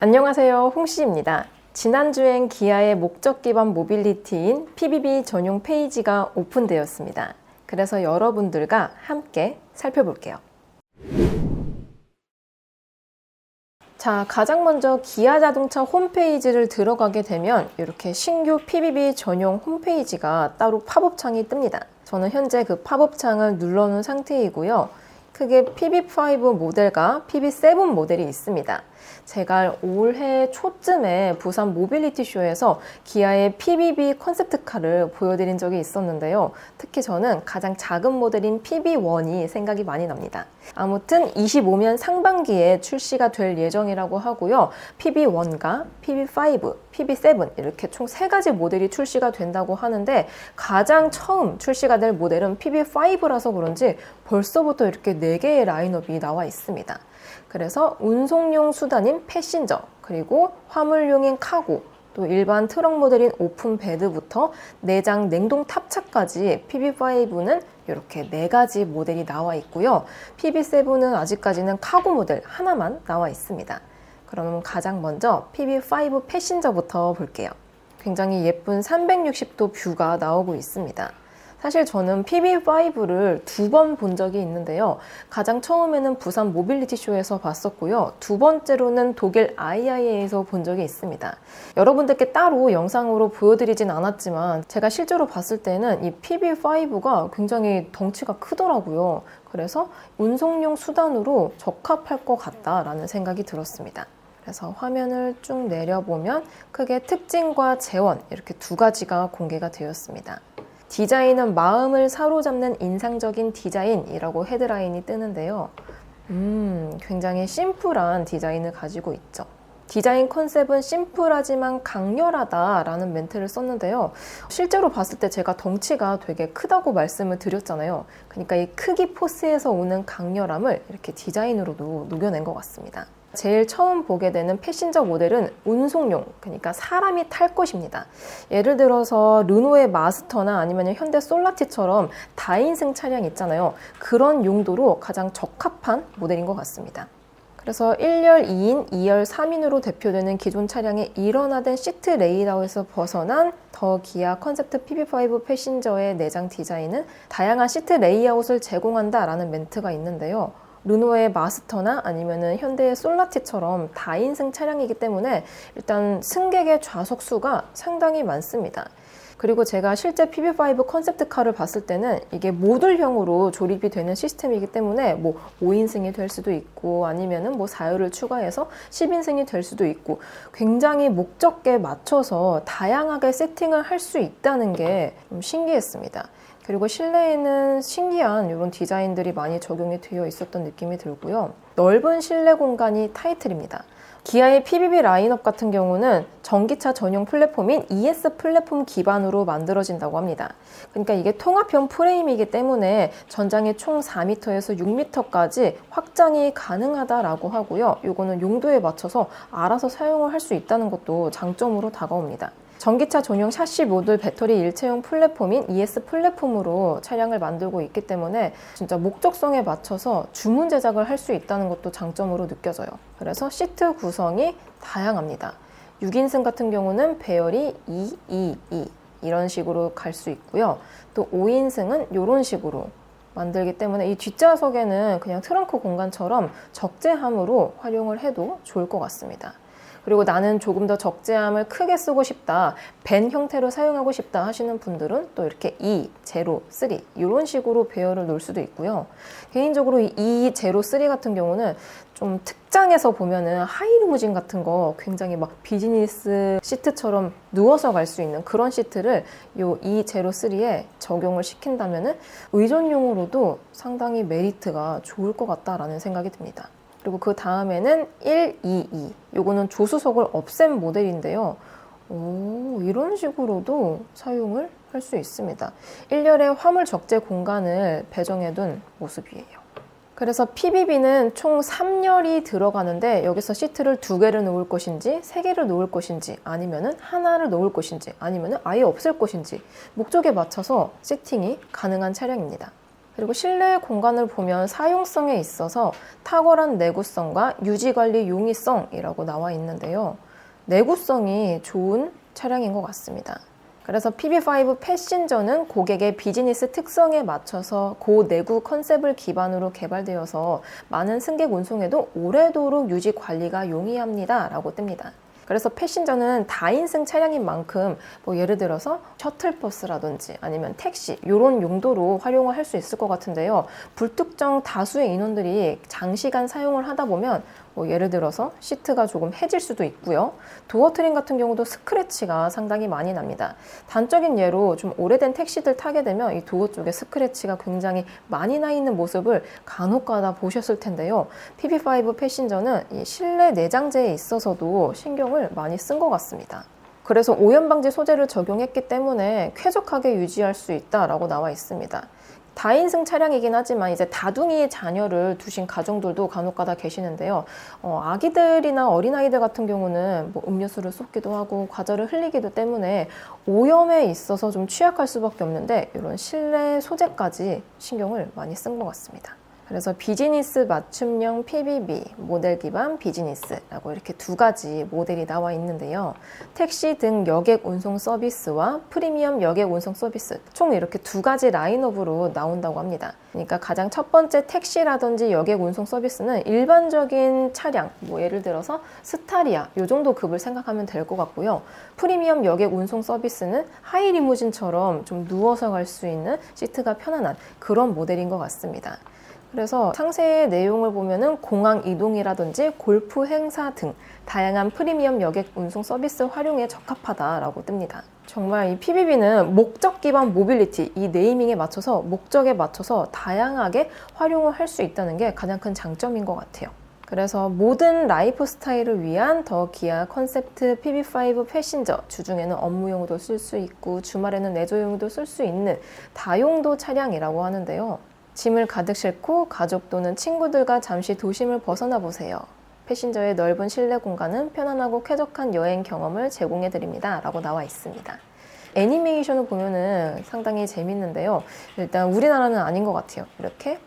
안녕하세요, 홍씨입니다. 지난주엔 기아의 목적 기반 모빌리티인 PBB 전용 페이지가 오픈되었습니다. 그래서 여러분들과 함께 살펴볼게요. 자, 가장 먼저 기아 자동차 홈페이지를 들어가게 되면 이렇게 신규 PBB 전용 홈페이지가 따로 팝업 창이 뜹니다. 저는 현재 그 팝업 창을 눌러놓은 상태이고요. 크게 PB5 모델과 PB7 모델이 있습니다. 제가 올해 초쯤에 부산 모빌리티 쇼에서 기아의 PBB 컨셉트카를 보여드린 적이 있었는데요. 특히 저는 가장 작은 모델인 PB1이 생각이 많이 납니다. 아무튼 25년 상반기에 출시가 될 예정이라고 하고요. PB1과 PB5, PB7 이렇게 총 3가지 모델이 출시가 된다고 하는데 가장 처음 출시가 될 모델은 PB5라서 그런지 벌써부터 이렇게 4개의 라인업이 나와 있습니다. 그래서 운송용 수단인 패신저, 그리고 화물용인 카고, 또 일반 트럭 모델인 오픈 베드부터 내장 냉동 탑차까지 PB5는 이렇게 4가지 모델이 나와 있고요. PB7은 아직까지는 카고 모델 하나만 나와 있습니다. 그럼 가장 먼저 PB5 패신저부터 볼게요. 굉장히 예쁜 360도 뷰가 나오고 있습니다. 사실 저는 PB5를 2번 본 적이 있는데요. 가장 처음에는 부산 모빌리티 쇼에서 봤었고요. 2번째로는 독일 IIA에서 본 적이 있습니다. 여러분들께 따로 영상으로 보여드리진 않았지만 제가 실제로 봤을 때는 이 PB5가 굉장히 덩치가 크더라고요. 그래서 운송용 수단으로 적합할 것 같다라는 생각이 들었습니다. 그래서 화면을 쭉 내려보면 크게 특징과 재원 이렇게 2가지가 공개가 되었습니다. 디자인은 마음을 사로잡는 인상적인 디자인이라고 헤드라인이 뜨는데요. 굉장히 심플한 디자인을 가지고 있죠. 디자인 컨셉은 심플하지만 강렬하다라는 멘트를 썼는데요. 실제로 봤을 때 제가 덩치가 되게 크다고 말씀을 드렸잖아요. 그러니까 이 크기 포스에서 오는 강렬함을 이렇게 디자인으로도 녹여낸 것 같습니다. 제일 처음 보게 되는 패신저 모델은 운송용, 그러니까 사람이 탈 것입니다. 예를 들어서 르노의 마스터나 아니면 현대 솔라티처럼 다인승 차량 있잖아요. 그런 용도로 가장 적합한 모델인 것 같습니다. 그래서 1열 2인, 2열 3인으로 대표되는 기존 차량의 일원화된 시트 레이아웃에서 벗어난 더 기아 컨셉트 PB5 패신저의 내장 디자인은 다양한 시트 레이아웃을 제공한다라는 멘트가 있는데요. 르노의 마스터나 아니면은 현대의 솔라티처럼 다인승 차량이기 때문에 일단 승객의 좌석 수가 상당히 많습니다. 그리고 제가 실제 PB5 컨셉트카를 봤을 때는 이게 모듈형으로 조립이 되는 시스템이기 때문에 뭐 5인승이 될 수도 있고 아니면은 뭐 4열을 추가해서 10인승이 될 수도 있고 굉장히 목적에 맞춰서 다양하게 세팅을 할 수 있다는 게 좀 신기했습니다. 그리고 실내에는 신기한 이런 디자인들이 많이 적용이 되어 있었던 느낌이 들고요. 넓은 실내 공간이 타이틀입니다. 기아의 PBB 라인업 같은 경우는 전기차 전용 플랫폼인 ES 플랫폼 기반으로 만들어진다고 합니다. 그러니까 이게 통합형 프레임이기 때문에 전장이 총 4m에서 6m까지 확장이 가능하다라고 하고요. 이거는 용도에 맞춰서 알아서 사용을 할 수 있다는 것도 장점으로 다가옵니다. 전기차 전용 샤시 모듈 배터리 일체형 플랫폼인 ES 플랫폼으로 차량을 만들고 있기 때문에 진짜 목적성에 맞춰서 주문 제작을 할 수 있다는 것도 장점으로 느껴져요. 그래서 시트 구성이 다양합니다. 6인승 같은 경우는 배열이 2, 2, 2 이런 식으로 갈 수 있고요. 또 5인승은 이런 식으로 만들기 때문에 이 뒷좌석에는 그냥 트렁크 공간처럼 적재함으로 활용을 해도 좋을 것 같습니다. 그리고 나는 조금 더 적재함을 크게 쓰고 싶다, 밴 형태로 사용하고 싶다 하시는 분들은 또 이렇게 2, 제로, 3 이런 식으로 배열을 놓을 수도 있고요. 개인적으로 이 2, 제로, 3 같은 경우는 좀 특장에서 보면은 하이리무진 같은 거 굉장히 막 비즈니스 시트처럼 누워서 갈 수 있는 그런 시트를 이 2, 제로, 3에 적용을 시킨다면은 의전용으로도 상당히 메리트가 좋을 것 같다라는 생각이 듭니다. 그리고 그 다음에는 122 요거는 조수석을 없앤 모델인데요. 이런 식으로도 사용을 할 수 있습니다. 1열에 화물 적재 공간을 배정해둔 모습이에요. 그래서 PBB는 총 3열이 들어가는데 여기서 시트를 2개를 놓을 것인지 3개를 놓을 것인지 아니면은 하나를 놓을 것인지 아니면은 아예 없앨 것인지 목적에 맞춰서 세팅이 가능한 차량입니다. 그리고 실내 공간을 보면 사용성에 있어서 탁월한 내구성과 유지관리 용이성이라고 나와 있는데요. 내구성이 좋은 차량인 것 같습니다. 그래서 PB5 패신저는 고객의 비즈니스 특성에 맞춰서 고내구 컨셉을 기반으로 개발되어서 많은 승객 운송에도 오래도록 유지 관리가 용이합니다 라고 뜹니다. 그래서 패신저는 다인승 차량인 만큼 예를 들어서 셔틀버스라든지 아니면 택시 이런 용도로 활용을 할 수 있을 것 같은데요. 불특정 다수의 인원들이 장시간 사용을 하다 보면 예를 들어서 시트가 조금 해질 수도 있고요. 도어 트림 같은 경우도 스크래치가 상당히 많이 납니다. 단적인 예로 좀 오래된 택시들 타게 되면 이 도어 쪽에 스크래치가 굉장히 많이 나 있는 모습을 간혹가다 보셨을 텐데요. PB5 패신저는 이 실내 내장재에 있어서도 신경을 많이 쓴 것 같습니다. 그래서 오염 방지 소재를 적용했기 때문에 쾌적하게 유지할 수 있다라고 나와 있습니다. 다인승 차량이긴 하지만 이제 다둥이 자녀를 두신 가정들도 간혹가다 계시는데요. 아기들이나 어린아이들 같은 경우는 음료수를 쏟기도 하고 과자를 흘리기도 때문에 오염에 있어서 좀 취약할 수밖에 없는데 이런 실내 소재까지 신경을 많이 쓴 것 같습니다. 그래서 비즈니스 맞춤형 PBB, 모델 기반 비즈니스라고 이렇게 두 가지 모델이 나와 있는데요. 택시 등 여객 운송 서비스와 프리미엄 여객 운송 서비스, 총 이렇게 두 가지 라인업으로 나온다고 합니다. 그러니까 가장 첫 번째 택시라든지 여객 운송 서비스는 일반적인 차량, 예를 들어서 스타리아 이 정도 급을 생각하면 될 것 같고요. 프리미엄 여객 운송 서비스는 하이 리무진처럼 좀 누워서 갈 수 있는 시트가 편안한 그런 모델인 것 같습니다. 그래서 상세 내용을 보면은 공항 이동이라든지 골프 행사 등 다양한 프리미엄 여객 운송 서비스 활용에 적합하다라고 뜹니다. 정말 이 PBB는 목적 기반 모빌리티, 이 네이밍에 맞춰서 목적에 맞춰서 다양하게 활용을 할 수 있다는 게 가장 큰 장점인 것 같아요. 그래서 모든 라이프 스타일을 위한 더 기아 컨셉트 PB5 패신저, 주중에는 업무용으로 쓸 수 있고 주말에는 레저용으로 쓸 수 있는 다용도 차량이라고 하는데요. 짐을 가득 싣고 가족 또는 친구들과 잠시 도심을 벗어나 보세요. 패신저의 넓은 실내 공간은 편안하고 쾌적한 여행 경험을 제공해 드립니다 라고 나와 있습니다. 애니메이션을 보면은 상당히 재밌는데요. 일단 우리나라는 아닌 것 같아요. 이렇게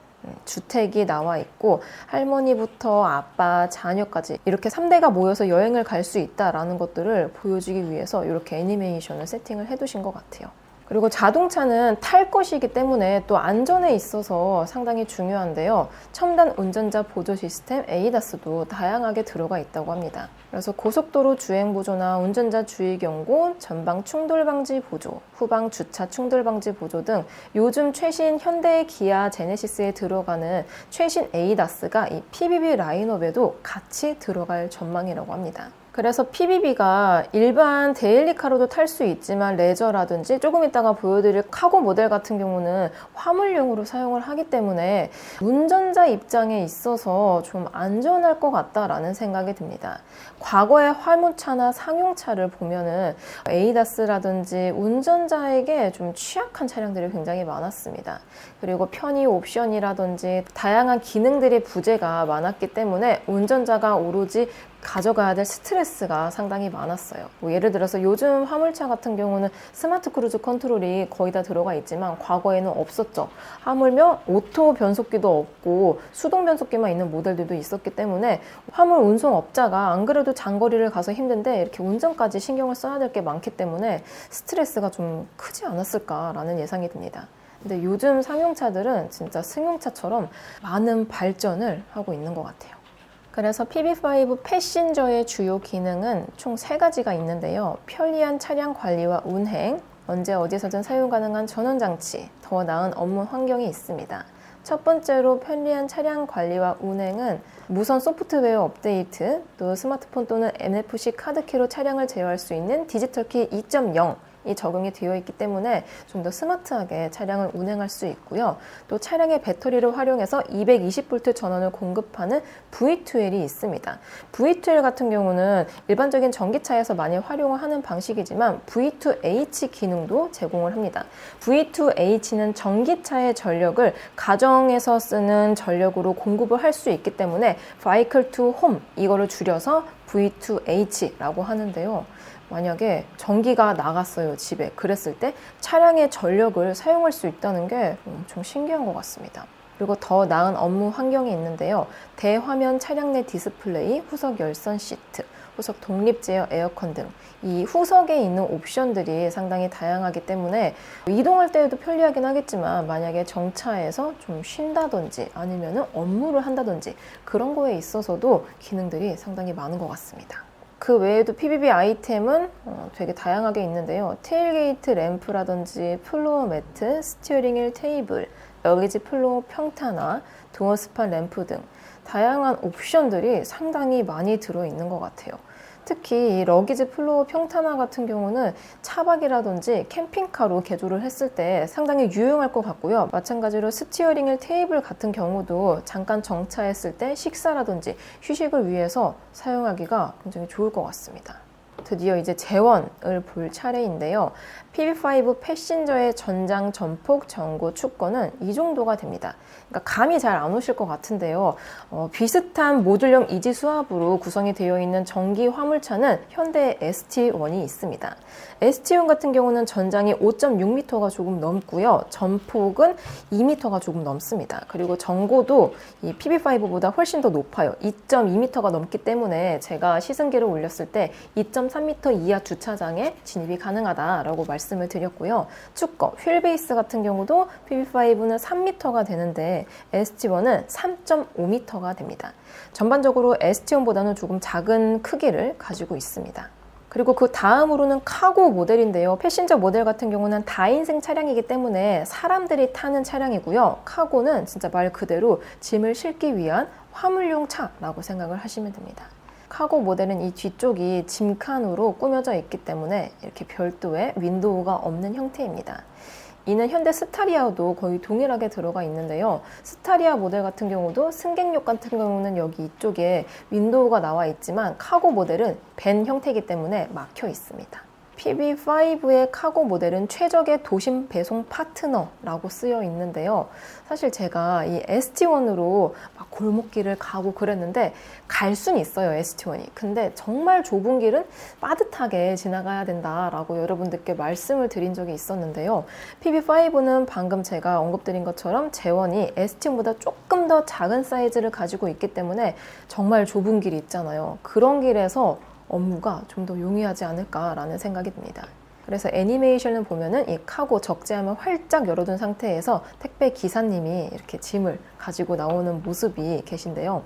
주택이 나와 있고 할머니부터 아빠, 자녀까지 이렇게 3대가 모여서 여행을 갈 수 있다라는 것들을 보여주기 위해서 이렇게 애니메이션을 세팅을 해두신 것 같아요. 그리고 자동차는 탈 것이기 때문에 또 안전에 있어서 상당히 중요한데요. 첨단 운전자 보조 시스템 ADAS도 다양하게 들어가 있다고 합니다. 그래서 고속도로 주행 보조나 운전자 주의 경고, 전방 충돌 방지 보조, 후방 주차 충돌 방지 보조 등 요즘 최신 현대 기아 제네시스에 들어가는 최신 ADAS가 이 PBB 라인업에도 같이 들어갈 전망이라고 합니다. 그래서 PBB가 일반 데일리카로도 탈 수 있지만 레저라든지 조금 이따가 보여드릴 카고 모델 같은 경우는 화물용으로 사용을 하기 때문에 운전자 입장에 있어서 좀 안전할 것 같다라는 생각이 듭니다. 과거의 화물차나 상용차를 보면은 에이다스라든지 운전자에게 좀 취약한 차량들이 굉장히 많았습니다. 그리고 편의 옵션이라든지 다양한 기능들의 부재가 많았기 때문에 운전자가 오로지 가져가야 될 스트레스가 상당히 많았어요. 예를 들어서 요즘 화물차 같은 경우는 스마트 크루즈 컨트롤이 거의 다 들어가 있지만 과거에는 없었죠. 하물며 오토 변속기도 없고 수동 변속기만 있는 모델들도 있었기 때문에 화물 운송업자가 안 그래도 장거리를 가서 힘든데 이렇게 운전까지 신경을 써야 될 게 많기 때문에 스트레스가 좀 크지 않았을까라는 예상이 듭니다. 근데 요즘 상용차들은 진짜 승용차처럼 많은 발전을 하고 있는 것 같아요. 그래서 PB5 패신저의 주요 기능은 총 3가지가 있는데요. 편리한 차량 관리와 운행, 언제 어디서든 사용 가능한 전원장치, 더 나은 업무 환경이 있습니다. 첫 번째로 편리한 차량 관리와 운행은 무선 소프트웨어 업데이트, 또 스마트폰 또는 NFC 카드키로 차량을 제어할 수 있는 디지털키 2.0 이 적용이 되어 있기 때문에 좀 더 스마트하게 차량을 운행할 수 있고요. 또 차량의 배터리를 활용해서 220V 전원을 공급하는 V2L이 있습니다. V2L 같은 경우는 일반적인 전기차에서 많이 활용을 하는 방식이지만 V2H 기능도 제공을 합니다. V2H는 전기차의 전력을 가정에서 쓰는 전력으로 공급을 할 수 있기 때문에 Vehicle to Home 이거를 줄여서 V2H라고 하는데요. 만약에 전기가 나갔어요, 집에. 그랬을 때 차량의 전력을 사용할 수 있다는 게 엄청 신기한 것 같습니다. 그리고 더 나은 업무 환경이 있는데요. 대화면 차량 내 디스플레이, 후석 열선 시트, 후석 독립 제어 에어컨 등 이 후석에 있는 옵션들이 상당히 다양하기 때문에 이동할 때에도 편리하긴 하겠지만 만약에 정차해서 좀 쉰다든지 아니면 업무를 한다든지 그런 거에 있어서도 기능들이 상당히 많은 것 같습니다. 그 외에도 PBB 아이템은 되게 다양하게 있는데요. 테일게이트 램프라든지 플로어 매트, 스티어링 휠 테이블, 러기지 플로어 평탄화, 도어 스팟 램프 등 다양한 옵션들이 상당히 많이 들어있는 것 같아요. 특히 이 러기지 플로어 평탄화 같은 경우는 차박이라든지 캠핑카로 개조를 했을 때 상당히 유용할 것 같고요. 마찬가지로 스티어링 휠 테이블 같은 경우도 잠깐 정차했을 때 식사라든지 휴식을 위해서 사용하기가 굉장히 좋을 것 같습니다. 드디어 이제 제원을 볼 차례인데요. PB5 패신저의 전장, 전폭, 전고, 축거는 이 정도가 됩니다. 그러니까 감이 잘 안 오실 것 같은데요. 비슷한 모듈형 이지 수압으로 구성이 되어 있는 전기 화물차는 현대 ST1이 있습니다. ST1 같은 경우는 전장이 5.6m가 조금 넘고요. 전폭은 2m가 조금 넘습니다. 그리고 전고도 이 PB5보다 훨씬 더 높아요. 2.2m가 넘기 때문에 제가 시승기를 올렸을 때 2.3m 이하 주차장에 진입이 가능하다라고 말씀을 드렸고요. 축거, 휠베이스 같은 경우도 PB5는 3m가 되는데 ST1은 3.5m가 됩니다. 전반적으로 ST1보다는 조금 작은 크기를 가지고 있습니다. 그리고 그 다음으로는 카고 모델인데요. 패신저 모델 같은 경우는 다인승 차량이기 때문에 사람들이 타는 차량이고요. 카고는 진짜 말 그대로 짐을 싣기 위한 화물용 차라고 생각을 하시면 됩니다. 카고 모델은 이 뒤쪽이 짐칸으로 꾸며져 있기 때문에 이렇게 별도의 윈도우가 없는 형태입니다. 이는 현대 스타리아도 거의 동일하게 들어가 있는데요. 스타리아 모델 같은 경우도 승객역 같은 경우는 여기 이쪽에 윈도우가 나와 있지만 카고 모델은 밴 형태이기 때문에 막혀 있습니다. PB5의 카고 모델은 최적의 도심 배송 파트너라고 쓰여 있는데요. 사실 제가 이 ST1으로 막 골목길을 가고 그랬는데 갈 수는 있어요, ST1이. 근데 정말 좁은 길은 빠듯하게 지나가야 된다라고 여러분들께 말씀을 드린 적이 있었는데요. PB5는 방금 제가 언급드린 것처럼 제원이 ST1보다 조금 더 작은 사이즈를 가지고 있기 때문에 정말 좁은 길이 있잖아요. 그런 길에서 업무가 좀 더 용이하지 않을까라는 생각이 듭니다. 그래서 애니메이션을 보면은 이 카고 적재함을 활짝 열어둔 상태에서 택배 기사님이 이렇게 짐을 가지고 나오는 모습이 계신데요.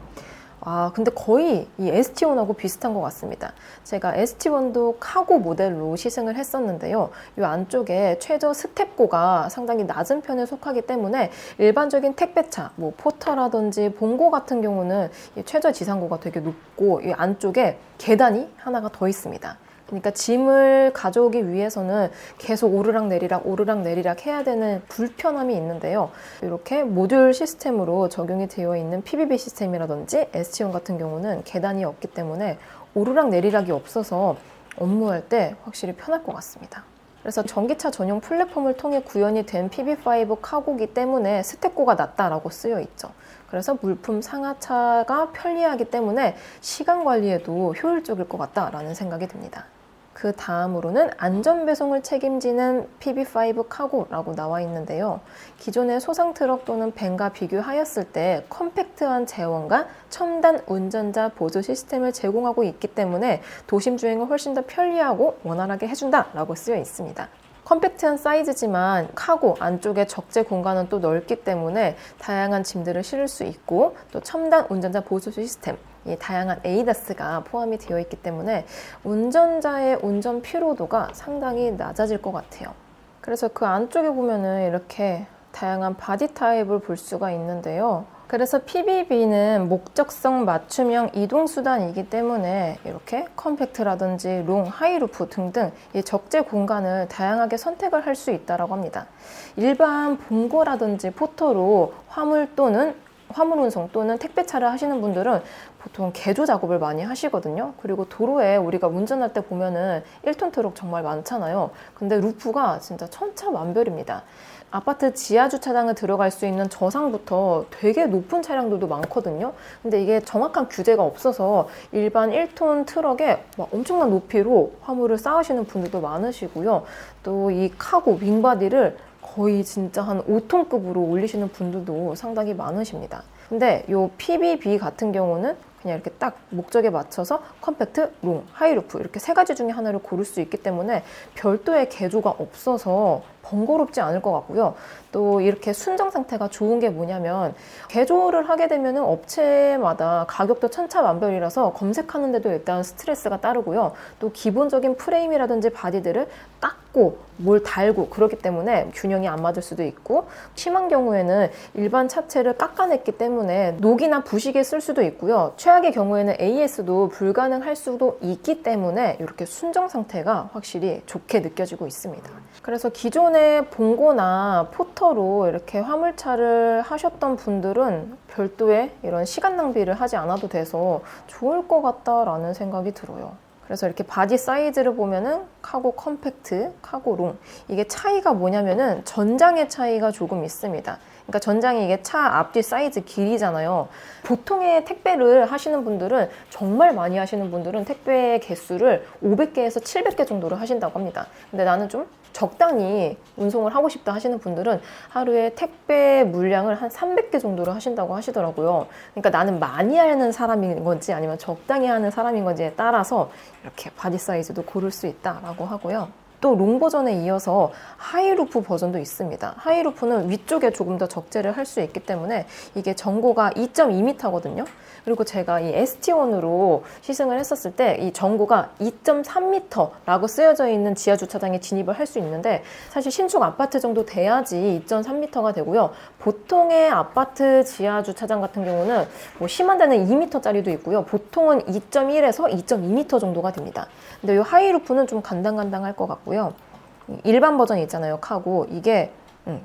근데 거의 이 ST1하고 비슷한 것 같습니다. 제가 ST1도 카고 모델로 시승을 했었는데요. 이 안쪽에 최저 스텝고가 상당히 낮은 편에 속하기 때문에 일반적인 택배차, 뭐 포터라든지 봉고 같은 경우는 이 최저 지상고가 되게 높고 이 안쪽에 계단이 하나가 더 있습니다. 그러니까 짐을 가져오기 위해서는 계속 오르락 내리락 해야 되는 불편함이 있는데요. 이렇게 모듈 시스템으로 적용이 되어 있는 PBB 시스템이라든지 ST1 같은 경우는 계단이 없기 때문에 오르락 내리락이 없어서 업무할 때 확실히 편할 것 같습니다. 그래서 전기차 전용 플랫폼을 통해 구현이 된 PB5 카고기 때문에 스텝고가 낮다라고 쓰여 있죠. 그래서 물품 상하차가 편리하기 때문에 시간 관리에도 효율적일 것 같다라는 생각이 듭니다. 그 다음으로는 안전배송을 책임지는 PB5 카고라고 나와 있는데요. 기존의 소상 트럭 또는 밴과 비교하였을 때 컴팩트한 제원과 첨단 운전자 보조 시스템을 제공하고 있기 때문에 도심 주행을 훨씬 더 편리하고 원활하게 해준다라고 쓰여 있습니다. 컴팩트한 사이즈지만 카고 안쪽에 적재 공간은 또 넓기 때문에 다양한 짐들을 실을 수 있고 또 첨단 운전자 보조 시스템, 이 다양한 에이다스가 포함이 되어 있기 때문에 운전자의 운전 피로도가 상당히 낮아질 것 같아요. 그래서 그 안쪽에 보면은 이렇게 다양한 바디 타입을 볼 수가 있는데요. 그래서 PBB는 목적성 맞춤형 이동수단이기 때문에 이렇게 컴팩트라든지 롱, 하이루프 등등 이 적재 공간을 다양하게 선택을 할 수 있다고 합니다. 일반 봉고라든지 포터로 화물 또는 화물 운송 또는 택배차를 하시는 분들은 보통 개조 작업을 많이 하시거든요. 그리고 도로에 우리가 운전할 때 보면은 1톤 트럭 정말 많잖아요. 근데 루프가 진짜 천차만별입니다. 아파트 지하 주차장에 들어갈 수 있는 저상부터 되게 높은 차량들도 많거든요. 근데 이게 정확한 규제가 없어서 일반 1톤 트럭에 막 엄청난 높이로 화물을 쌓으시는 분들도 많으시고요. 또 이 카고 윙바디를 거의 진짜 한 5톤급으로 올리시는 분들도 상당히 많으십니다. 근데 요 PBB 같은 경우는 그냥 이렇게 딱 목적에 맞춰서 컴팩트, 롱, 하이루프 이렇게 세 가지 중에 하나를 고를 수 있기 때문에 별도의 개조가 없어서 번거롭지 않을 것 같고요. 또 이렇게 순정 상태가 좋은 게 뭐냐면 개조를 하게 되면 업체마다 가격도 천차만별이라서 검색하는데도 일단 스트레스가 따르고요. 또 기본적인 프레임이라든지 바디들을 깎고 뭘 달고 그렇기 때문에 균형이 안 맞을 수도 있고, 심한 경우에는 일반 차체를 깎아냈기 때문에 녹이나 부식에 쓸 수도 있고요. 최악의 경우에는 AS도 불가능할 수도 있기 때문에 이렇게 순정 상태가 확실히 좋게 느껴지고 있습니다. 그래서 기존에 봉고나 포터로 이렇게 화물차를 하셨던 분들은 별도의 이런 시간 낭비를 하지 않아도 돼서 좋을 것 같다라는 생각이 들어요. 그래서 이렇게 바디 사이즈를 보면은 카고 컴팩트, 카고 롱, 이게 차이가 뭐냐면은 전장의 차이가 조금 있습니다. 그러니까 전장이 이게 차 앞뒤 사이즈 길이잖아요. 보통의 택배를 하시는 분들은, 정말 많이 하시는 분들은 택배 개수를 500개에서 700개 정도로 하신다고 합니다. 근데 나는 좀 적당히 운송을 하고 싶다 하시는 분들은 하루에 택배 물량을 한 300개 정도로 하신다고 하시더라고요. 그러니까 나는 많이 하는 사람인 건지 아니면 적당히 하는 사람인 건지에 따라서 이렇게 바디 사이즈도 고를 수 있다라고 하고요. 또 롱 버전에 이어서 하이루프 버전도 있습니다. 하이루프는 위쪽에 조금 더 적재를 할 수 있기 때문에 이게 전고가 2.2m거든요. 그리고 제가 이 ST1으로 시승을 했었을 때 이 전고가 2.3m라고 쓰여져 있는 지하 주차장에 진입을 할 수 있는데, 사실 신축 아파트 정도 돼야지 2.3m가 되고요. 보통의 아파트 지하 주차장 같은 경우는 뭐 심한 데는 2m짜리도 있고요. 보통은 2.1에서 2.2m 정도가 됩니다. 근데 이 하이루프는 좀 간당간당할 것 같고요. 일반 버전 있잖아요, 카고. 이게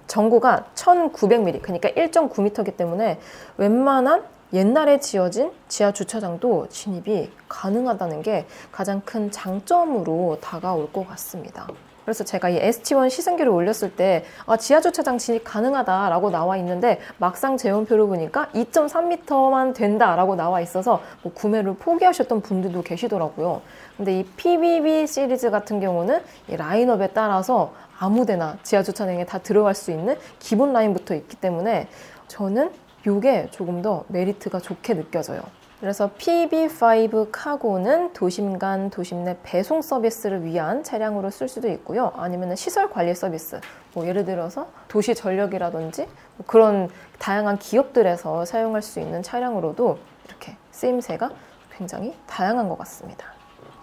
전고가 1900mm, 그러니까 1.9m이기 때문에 웬만한 옛날에 지어진 지하 주차장도 진입이 가능하다는 게 가장 큰 장점으로 다가올 것 같습니다. 그래서 제가 이 ST1 시승기를 올렸을 때 지하 주차장 진입 가능하다라고 나와 있는데, 막상 재원표를 보니까 2.3m만 된다라고 나와 있어서 뭐 구매를 포기하셨던 분들도 계시더라고요. 근데 이 PBB 시리즈 같은 경우는 이 라인업에 따라서 아무데나 지하 주차장에 다 들어갈 수 있는 기본 라인부터 있기 때문에 저는 이게 조금 더 메리트가 좋게 느껴져요. 그래서 PB5 카고는 도심 간, 도심 내 배송 서비스를 위한 차량으로 쓸 수도 있고요. 아니면 시설 관리 서비스, 뭐 예를 들어서 도시 전력이라든지 뭐 그런 다양한 기업들에서 사용할 수 있는 차량으로도 이렇게 쓰임새가 굉장히 다양한 것 같습니다.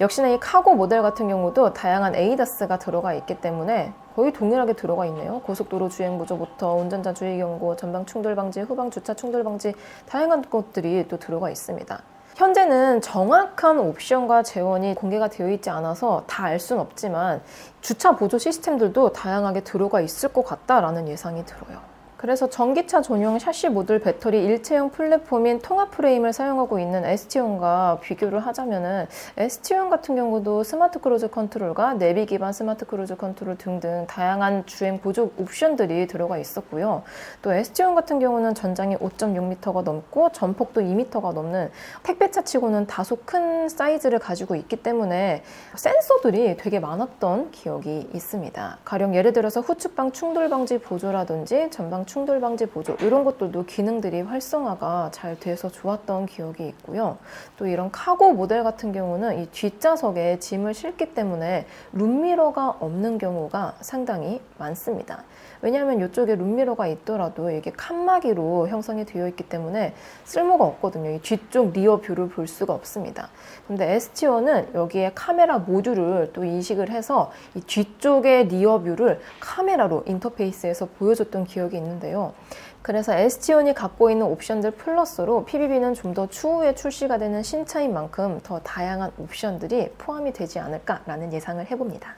역시나 이 카고 모델 같은 경우도 다양한 ADAS가 들어가 있기 때문에 거의 동일하게 들어가 있네요. 고속도로 주행 구조부터 운전자 주의 경고, 전방 충돌 방지, 후방 주차 충돌 방지, 다양한 것들이 또 들어가 있습니다. 현재는 정확한 옵션과 재원이 공개가 되어 있지 않아서 다 알 수는 없지만 주차 보조 시스템들도 다양하게 들어가 있을 것 같다라는 예상이 들어요. 그래서 전기차 전용 샤시 모듈 배터리 일체형 플랫폼인 통합 프레임을 사용하고 있는 ST1과 비교를 하자면은, ST1 같은 경우도 스마트 크루즈 컨트롤과 내비 기반 스마트 크루즈 컨트롤 등등 다양한 주행 보조 옵션들이 들어가 있었고요. 또 ST1 같은 경우는 전장이 5.6m가 넘고 전폭도 2m가 넘는 택배차 치고는 다소 큰 사이즈를 가지고 있기 때문에 센서들이 되게 많았던 기억이 있습니다. 가령 예를 들어서 후측방 충돌 방지 보조라든지 전방 충돌 방지 보조, 이런 것들도 기능들이 활성화가 잘 돼서 좋았던 기억이 있고요. 또 이런 카고 모델 같은 경우는 이 뒷좌석에 짐을 싣기 때문에 룸미러가 없는 경우가 상당히 많습니다. 왜냐하면 이쪽에 룸미러가 있더라도 이게 칸막이로 형성이 되어 있기 때문에 쓸모가 없거든요. 이 뒤쪽 리어 뷰를 볼 수가 없습니다. 근데 ST1은 여기에 카메라 모듈을 또 인식을 해서 이 뒤쪽의 리어 뷰를 카메라로 인터페이스에서 보여줬던 기억이 있는데요. 그래서 ST1이 갖고 있는 옵션들 플러스로 PBB는 좀 더 추후에 출시가 되는 신차인 만큼 더 다양한 옵션들이 포함이 되지 않을까라는 예상을 해봅니다.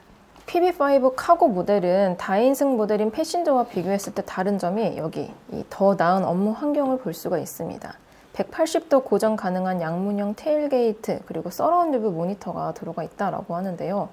PB5 카고 모델은 다인승 모델인 패신저와 비교했을 때 다른 점이 여기 이 더 나은 업무 환경을 볼 수가 있습니다. 180도 고정 가능한 양문형 테일게이트 그리고 서라운드 뷰 모니터가 들어가 있다라고 하는데요.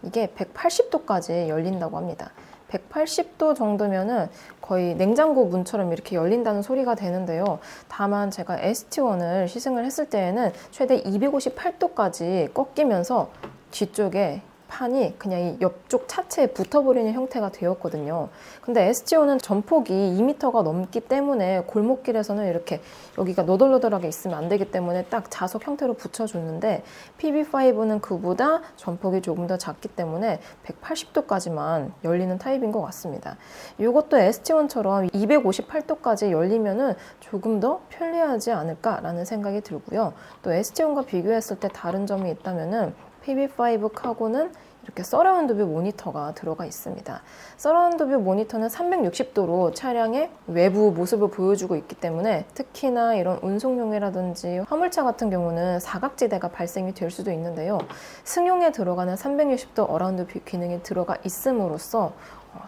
이게 180도까지 열린다고 합니다. 180도 정도면은 거의 냉장고 문처럼 이렇게 열린다는 소리가 되는데요. 다만 제가 ST1을 시승을 했을 때에는 최대 258도까지 꺾이면서 뒤쪽에 판이 그냥 이 옆쪽 차체에 붙어버리는 형태가 되었거든요. 근데 ST1은 전폭이 2m가 넘기 때문에 골목길에서는 이렇게 여기가 너덜너덜하게 있으면 안 되기 때문에 딱 자석 형태로 붙여줬는데 PB5는 그보다 전폭이 조금 더 작기 때문에 180도까지만 열리는 타입인 것 같습니다. 이것도 ST1처럼 258도까지 열리면은 조금 더 편리하지 않을까라는 생각이 들고요. 또 ST1과 비교했을 때 다른 점이 있다면은 PB5 카고는 이렇게 서라운드 뷰 모니터가 들어가 있습니다. 서라운드 뷰 모니터는 360도로 차량의 외부 모습을 보여주고 있기 때문에 특히나 이런 운송용이라든지 화물차 같은 경우는 사각지대가 발생이 될 수도 있는데요. 승용에 들어가는 360도 어라운드 뷰 기능이 들어가 있음으로써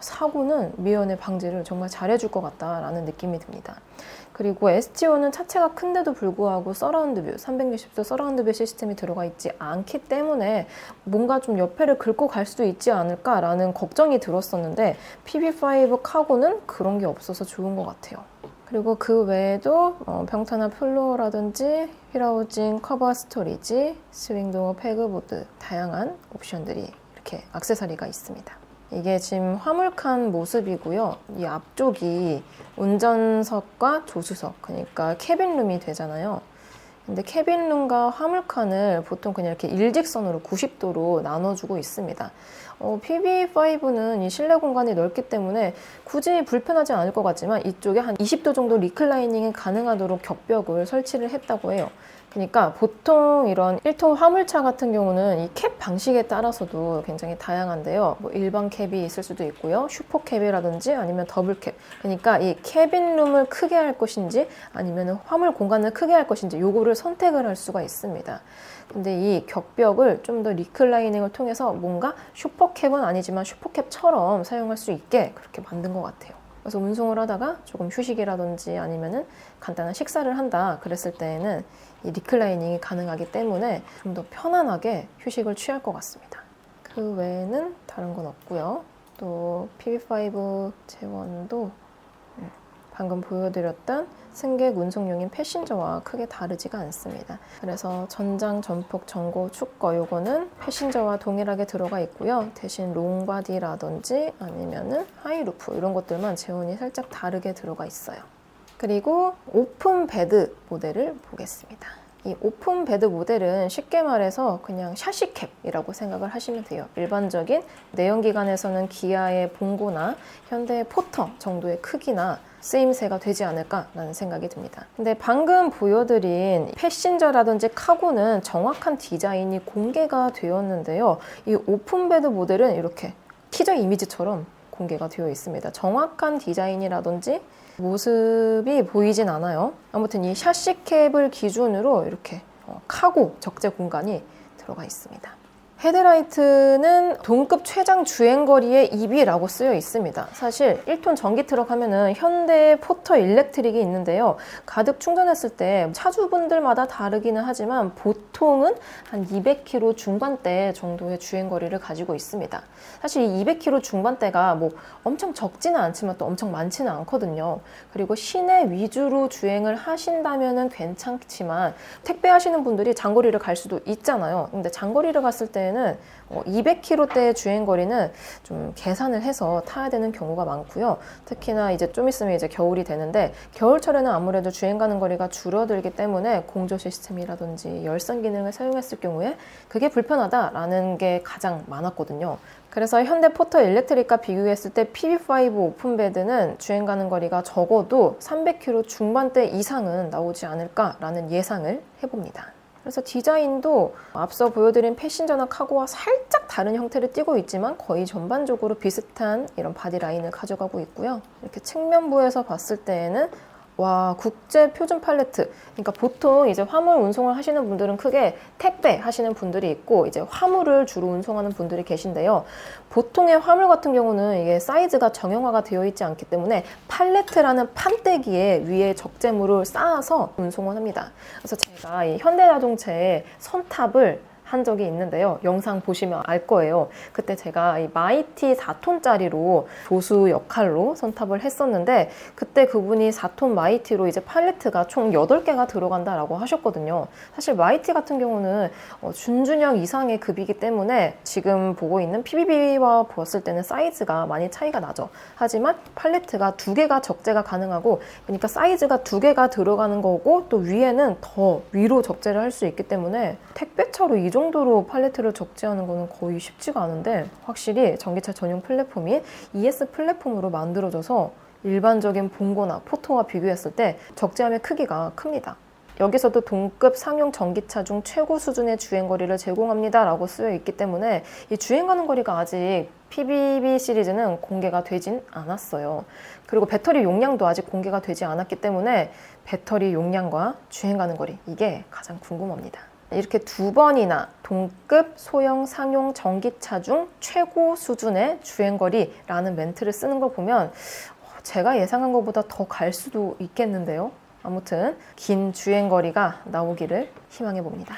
사고는 미연의 방지를 정말 잘해줄 것 같다라는 느낌이 듭니다. 그리고 ST1은 차체가 큰데도 불구하고 서라운드 뷰, 360도 서라운드 뷰 시스템이 들어가 있지 않기 때문에 뭔가 좀 옆에를 긁고 갈 수도 있지 않을까라는 걱정이 들었었는데 PB5 카고는 그런 게 없어서 좋은 것 같아요. 그리고 그 외에도 평탄화 플로어라든지 휠하우징, 커버 스토리지, 스윙도어 패그보드 다양한 옵션들이 이렇게 액세서리가 있습니다. 이게 지금 화물칸 모습이고요. 이 앞쪽이 운전석과 조수석, 그러니까 캐빈룸이 되잖아요. 근데 캐빈룸과 화물칸을 보통 그냥 이렇게 일직선으로 90도로 나눠주고 있습니다. PB5는 이 실내 공간이 넓기 때문에 굳이 불편하지 않을 것 같지만 이쪽에 한 20도 정도 리클라이닝이 가능하도록 격벽을 설치를 했다고 해요. 그러니까 보통 이런 1톤 화물차 같은 경우는 이 캡 방식에 따라서도 굉장히 다양한데요. 뭐 일반 캡이 있을 수도 있고요. 슈퍼 캡이라든지 아니면 더블 캡. 그러니까 이 캐빈룸을 크게 할 것인지 아니면 화물 공간을 크게 할 것인지 요거를 선택을 할 수가 있습니다. 근데 이 격벽을 좀 더 리클라이닝을 통해서 뭔가 슈퍼캡은 아니지만 슈퍼캡처럼 사용할 수 있게 그렇게 만든 것 같아요. 그래서 운송을 하다가 조금 휴식이라든지 아니면은 간단한 식사를 한다 그랬을 때에는 이 리클라이닝이 가능하기 때문에 좀 더 편안하게 휴식을 취할 것 같습니다. 그 외에는 다른 건 없고요. 또 PB5 재원도 방금 보여드렸던 승객 운송용인 패신저와 크게 다르지가 않습니다. 그래서 전장, 전폭, 전고, 축거 요거는 패신저와 동일하게 들어가 있고요. 대신 롱바디라든지 아니면은 하이루프 이런 것들만 재원이 살짝 다르게 들어가 있어요. 그리고 오픈 베드 모델을 보겠습니다. 이 오픈 베드 모델은 쉽게 말해서 그냥 샤시캡이라고 생각을 하시면 돼요. 일반적인 내연기관에서는 기아의 봉고나 현대의 포터 정도의 크기나 쓰임새가 되지 않을까라는 생각이 듭니다. 근데 방금 보여드린 패신저라든지 카고는 정확한 디자인이 공개가 되었는데요. 이 오픈 베드 모델은 이렇게 티저 이미지처럼 공개가 되어 있습니다. 정확한 디자인이라든지 모습이 보이진 않아요. 아무튼 이 샤시캡을 기준으로 이렇게 카고 적재 공간이 들어가 있습니다. 헤드라이트는 동급 최장 주행거리의 2위라고 쓰여 있습니다. 사실 1톤 전기 트럭 하면은 현대 포터 일렉트릭이 있는데요. 가득 충전했을 때 차주분들마다 다르기는 하지만 보통은 한 200km 중반대 정도의 주행거리를 가지고 있습니다. 사실 이 200km 중반대가 뭐 엄청 적지는 않지만 또 엄청 많지는 않거든요. 그리고 시내 위주로 주행을 하신다면은 괜찮지만 택배 하시는 분들이 장거리를 갈 수도 있잖아요. 근데 장거리를 갔을 때 200km대의 주행거리는 좀 계산을 해서 타야 되는 경우가 많고요. 특히나 이제 좀 있으면 이제 겨울이 되는데 겨울철에는 아무래도 주행 가는 거리가 줄어들기 때문에 공조 시스템이라든지 열선 기능을 사용했을 경우에 그게 불편하다라는 게 가장 많았거든요. 그래서 현대 포터 일렉트릭과 비교했을 때 PB5 오픈베드는 주행 가는 거리가 적어도 300km 중반대 이상은 나오지 않을까라는 예상을 해봅니다. 그래서 디자인도 앞서 보여드린 패신저나 카고와 살짝 다른 형태를 띠고 있지만 거의 전반적으로 비슷한 이런 바디 라인을 가져가고 있고요. 이렇게 측면부에서 봤을 때에는 와, 국제 표준 팔레트. 그러니까 보통 이제 화물 운송을 하시는 분들은 크게 택배 하시는 분들이 있고 이제 화물을 주로 운송하는 분들이 계신데요. 보통의 화물 같은 경우는 이게 사이즈가 정형화가 되어 있지 않기 때문에 팔레트라는 판때기에 위에 적재물을 쌓아서 운송을 합니다. 그래서 제가 이 현대자동차의 선탑을 한 적이 있는데요. 영상 보시면 알 거예요. 그때 제가 이 마이티 4톤짜리로 조수 역할로 선탑을 했었는데 그때 그분이 4톤 마이티로 이제 팔레트가 총 8개가 들어간다라고 하셨거든요. 사실 마이티 같은 경우는 준준형 이상의 급이기 때문에 지금 보고 있는 PBB와 보았을 때는 사이즈가 많이 차이가 나죠. 하지만 팔레트가 2개가 적재가 가능하고 그러니까 사이즈가 2개가 들어가는 거고 또 위에는 더 위로 적재를 할 수 있기 때문에 택배차로 이 정도로 팔레트를 적재하는 거는 거의 쉽지가 않은데 확실히 전기차 전용 플랫폼인 ES 플랫폼으로 만들어져서 일반적인 봉고나 포토와 비교했을 때 적재함의 크기가 큽니다. 여기서도 동급 상용 전기차 중 최고 수준의 주행거리를 제공합니다 라고 쓰여 있기 때문에 이 주행가는 거리가 아직 PBB 시리즈는 공개가 되진 않았어요. 그리고 배터리 용량도 아직 공개가 되지 않았기 때문에 배터리 용량과 주행가는 거리 이게 가장 궁금합니다. 이렇게 2번이나 동급 소형 상용 전기차 중 최고 수준의 주행거리라는 멘트를 쓰는 걸 보면 제가 예상한 것보다 더 갈 수도 있겠는데요. 아무튼 긴 주행거리가 나오기를 희망해 봅니다.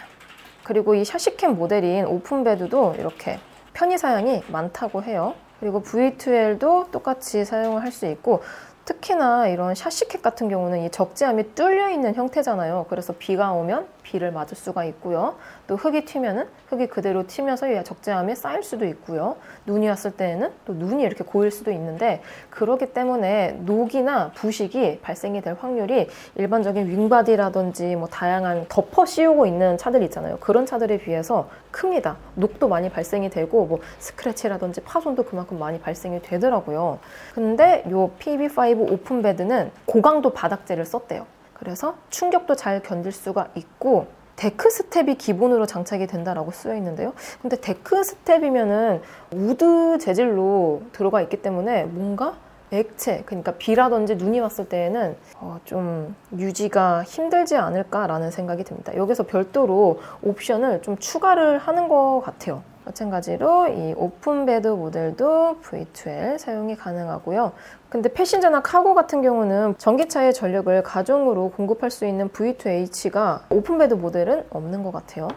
그리고 이 샤시캠 모델인 오픈베드도 이렇게 편의 사양이 많다고 해요. 그리고 V2L도 똑같이 사용을 할 수 있고 특히나 이런 샤시캣 같은 경우는 이 적재함이 뚫려 있는 형태잖아요. 그래서 비가 오면 비를 맞을 수가 있고요. 또 흙이 튀면은 흙이 그대로 튀면서 이 적재함이 쌓일 수도 있고요. 눈이 왔을 때에는 또 눈이 이렇게 고일 수도 있는데 그렇기 때문에 녹이나 부식이 발생이 될 확률이 일반적인 윙바디라든지 뭐 다양한 덮어 씌우고 있는 차들 있잖아요. 그런 차들에 비해서 큽니다. 녹도 많이 발생이 되고 뭐 스크래치라든지 파손도 그만큼 많이 발생이 되더라고요. 근데 요 PB5 오픈베드는 고강도 바닥재를 썼대요. 그래서 충격도 잘 견딜 수가 있고 데크 스텝이 기본으로 장착이 된다라고 쓰여 있는데요. 근데 데크 스텝이면은 우드 재질로 들어가 있기 때문에 뭔가 액체, 그러니까 비라든지 눈이 왔을 때에는 좀 유지가 힘들지 않을까라는 생각이 듭니다. 여기서 별도로 옵션을 좀 추가를 하는 것 같아요. 마찬가지로 이 오픈베드 모델도 V2L 사용이 가능하고요. 근데 패신저나 카고 같은 경우는 전기차의 전력을 가정으로 공급할 수 있는 V2H가 오픈베드 모델은 없는 것 같아요.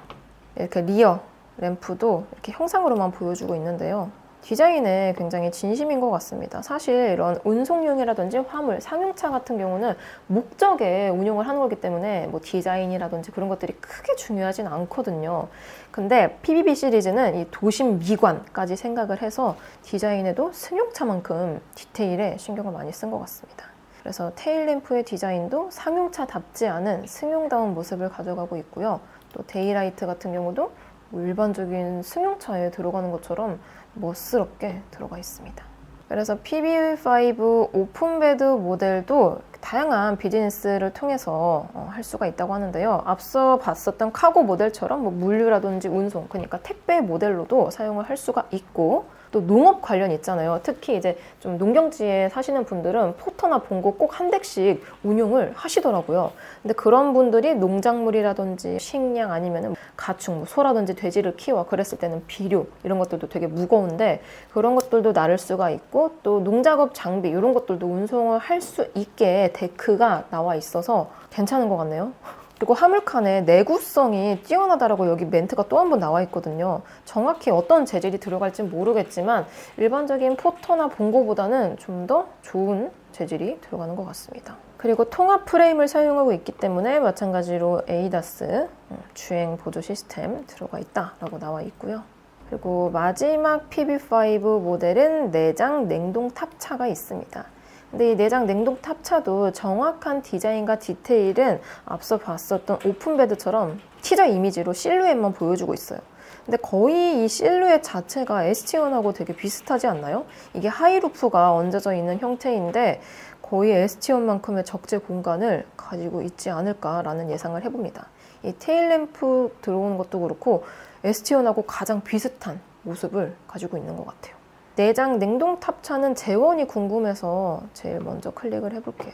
이렇게 리어 램프도 이렇게 형상으로만 보여주고 있는데요. 디자인에 굉장히 진심인 것 같습니다. 사실 이런 운송용이라든지 화물, 상용차 같은 경우는 목적에 운용을 하는 거기 때문에 뭐 디자인이라든지 그런 것들이 크게 중요하진 않거든요. 근데 PBB 시리즈는 이 도심 미관까지 생각을 해서 디자인에도 승용차만큼 디테일에 신경을 많이 쓴 것 같습니다. 그래서 테일램프의 디자인도 상용차답지 않은 승용다운 모습을 가져가고 있고요. 또 데이라이트 같은 경우도 일반적인 승용차에 들어가는 것처럼 멋스럽게 들어가 있습니다. 그래서 PB5 오픈베드 모델도 다양한 비즈니스를 통해서 할 수가 있다고 하는데요. 앞서 봤었던 카고 모델처럼 뭐 물류라든지 운송, 그러니까 택배 모델로도 사용을 할 수가 있고 또 농업 관련 있잖아요. 특히 이제 좀 농경지에 사시는 분들은 포터나 봉고 꼭 한 대씩 운용을 하시더라고요. 근데 그런 분들이 농작물이라든지 식량 아니면은 가축, 뭐 소라든지 돼지를 키워 그랬을 때는 비료 이런 것들도 되게 무거운데 그런 것들도 나를 수가 있고 또 농작업 장비 이런 것들도 운송을 할 수 있게 데크가 나와 있어서 괜찮은 것 같네요. 그리고 화물칸의 내구성이 뛰어나다라고 여기 멘트가 또 한 번 나와 있거든요. 정확히 어떤 재질이 들어갈지 모르겠지만 일반적인 포터나 봉고보다는 좀 더 좋은 재질이 들어가는 것 같습니다. 그리고 통합 프레임을 사용하고 있기 때문에 마찬가지로 에이다스 주행 보조 시스템 들어가 있다라고 나와 있고요. 그리고 마지막 PB5 모델은 내장 냉동 탑차가 있습니다. 근데 이 내장 냉동 탑차도 정확한 디자인과 디테일은 앞서 봤었던 오픈베드처럼 티저 이미지로 실루엣만 보여주고 있어요. 근데 거의 이 실루엣 자체가 ST1하고 되게 비슷하지 않나요? 이게 하이루프가 얹어져 있는 형태인데 거의 ST1만큼의 적재 공간을 가지고 있지 않을까라는 예상을 해봅니다. 이 테일램프 들어오는 것도 그렇고 ST1하고 가장 비슷한 모습을 가지고 있는 것 같아요. 내장 냉동 탑차는 재원이 궁금해서 제일 먼저 클릭을 해볼게요.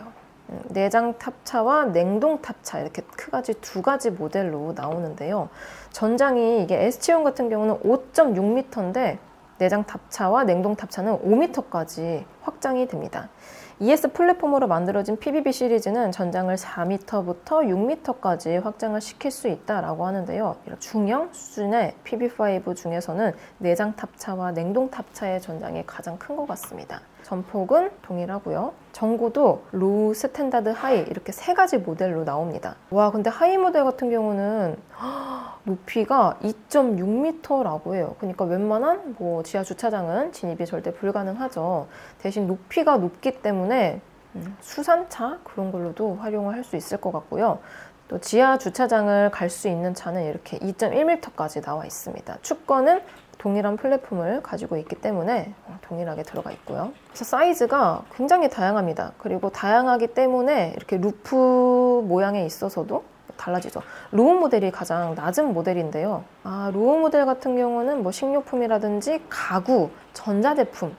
내장 탑차와 냉동 탑차 이렇게 두 가지 모델로 나오는데요. 전장이 이게 ST1 같은 경우는 5.6m인데 내장 탑차와 냉동 탑차는 5m까지 확장이 됩니다. ES 플랫폼으로 만들어진 PBB 시리즈는 전장을 4m부터 6m까지 확장을 시킬 수 있다라고 하는데요. 이런 중형 수준의 PB5 중에서는 내장 탑차와 냉동 탑차의 전장이 가장 큰 것 같습니다. 전폭은 동일하고요. 전고도 로우, 스탠다드, 하이 이렇게 세 가지 모델로 나옵니다. 와, 근데 하이 모델 같은 경우는 높이가 2.6m라고 해요. 그러니까 웬만한 지하 주차장은 진입이 절대 불가능하죠. 대신 높이가 높기 때문에 수산차 그런 걸로도 활용을 할 수 있을 것 같고요. 또 지하 주차장을 갈 수 있는 차는 이렇게 2.1m까지 나와 있습니다. 축건은 동일한 플랫폼을 가지고 있기 때문에 동일하게 들어가 있고요. 그래서 사이즈가 굉장히 다양합니다. 그리고 다양하기 때문에 이렇게 루프 모양에 있어서도 달라지죠. 로우 모델이 가장 낮은 모델인데요. 로우 모델 같은 경우는 식료품이라든지 가구, 전자제품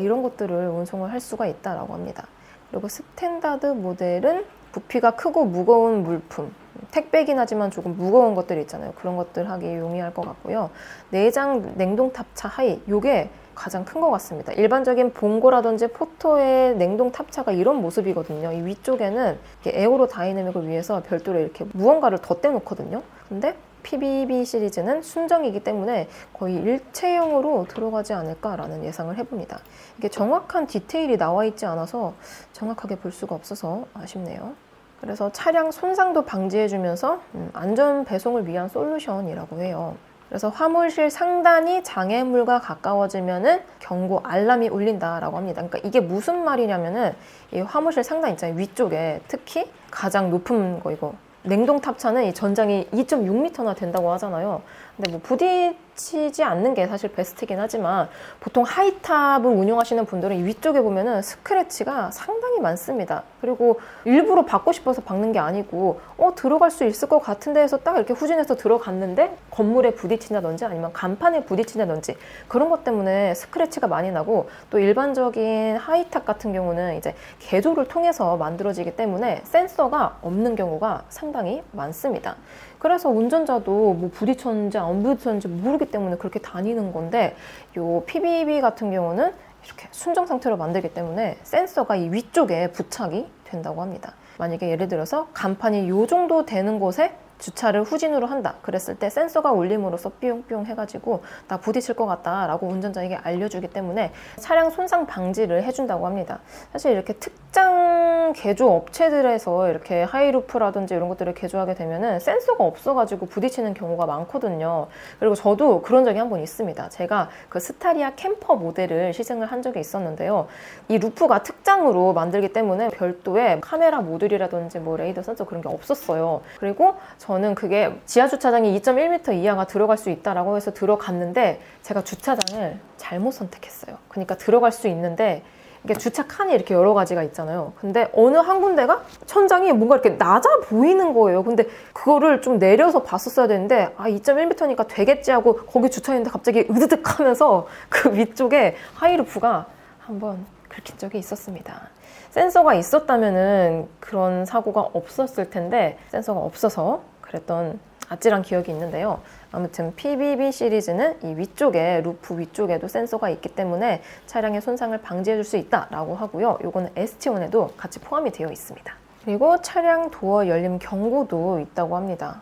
이런 것들을 운송을 할 수가 있다라고 합니다. 그리고 스탠다드 모델은 부피가 크고 무거운 물품, 택배긴 하지만 조금 무거운 것들 있잖아요. 그런 것들 하기 용이할 것 같고요. 내장 냉동 탑차 하이, 요게 가장 큰 것 같습니다. 일반적인 봉고라든지 포토의 냉동 탑차가 이런 모습이거든요. 이 위쪽에는 에어로 다이내믹을 위해서 별도로 이렇게 무언가를 덧대 놓거든요. 근데 PBB 시리즈는 순정이기 때문에 거의 일체형으로 들어가지 않을까라는 예상을 해봅니다. 이게 정확한 디테일이 나와 있지 않아서 정확하게 볼 수가 없어서 아쉽네요. 그래서 차량 손상도 방지해주면서 안전 배송을 위한 솔루션이라고 해요. 그래서 화물실 상단이 장애물과 가까워지면은 경고 알람이 울린다라고 합니다. 그러니까 이게 무슨 말이냐면은 이 화물실 상단 있잖아요. 위쪽에 특히 가장 높은 거 이거 냉동 탑차는 이 전장이 2.6m나 된다고 하잖아요. 근데 부딪히지 않는 게 사실 베스트긴 하지만 보통 하이탑을 운영하시는 분들은 이 위쪽에 보면은 스크래치가 상당히 많습니다. 그리고 일부러 받고 싶어서 박는 게 아니고 들어갈 수 있을 것 같은데 해서 딱 이렇게 후진해서 들어갔는데 건물에 부딪힌다든지 아니면 간판에 부딪힌다든지 그런 것 때문에 스크래치가 많이 나고 또 일반적인 하이탑 같은 경우는 이제 개조를 통해서 만들어지기 때문에 센서가 없는 경우가 상당히 많습니다. 그래서 운전자도 부딪혔는지 안 부딪혔는지 모르기 때문에 그렇게 다니는 건데 요 PBB 같은 경우는 이렇게 순정 상태로 만들기 때문에 센서가 이 위쪽에 부착이 된다고 합니다. 만약에 예를 들어서 간판이 요 정도 되는 곳에 주차를 후진으로 한다 그랬을 때 센서가 울림으로써 삐용삐용 해가지고 나 부딪힐 것 같다 라고 운전자에게 알려주기 때문에 차량 손상 방지를 해준다고 합니다. 사실 이렇게 특장 개조 업체들에서 이렇게 하이루프라든지 이런 것들을 개조하게 되면은 센서가 없어가지고 부딪히는 경우가 많거든요. 그리고 저도 그런 적이 한 번 있습니다. 제가 그 스타리아 캠퍼 모델을 시승을 한 적이 있었는데요. 이 루프가 특장으로 만들기 때문에 별도의 카메라 모듈이라든지 레이더 센서 그런 게 없었어요. 그리고 저는 그게 지하 주차장이 2.1m 이하가 들어갈 수 있다라고 해서 들어갔는데 제가 주차장을 잘못 선택했어요. 그러니까 들어갈 수 있는데 이게 주차 칸이 이렇게 여러 가지가 있잖아요. 근데 어느 한 군데가 천장이 뭔가 이렇게 낮아 보이는 거예요. 근데 그거를 좀 내려서 봤었어야 되는데 2.1m니까 되겠지 하고 거기 주차했는데 갑자기 으드득 하면서 그 위쪽에 하이루프가 한번 긁힌 적이 있었습니다. 센서가 있었다면은 그런 사고가 없었을 텐데 센서가 없어서 그랬던 아찔한 기억이 있는데요. 아무튼 PBB 시리즈는 이 위쪽에 루프 위쪽에도 센서가 있기 때문에 차량의 손상을 방지해 줄 수 있다라고 하고요. 요거는 ST1에도 같이 포함이 되어 있습니다. 그리고 차량 도어 열림 경고도 있다고 합니다.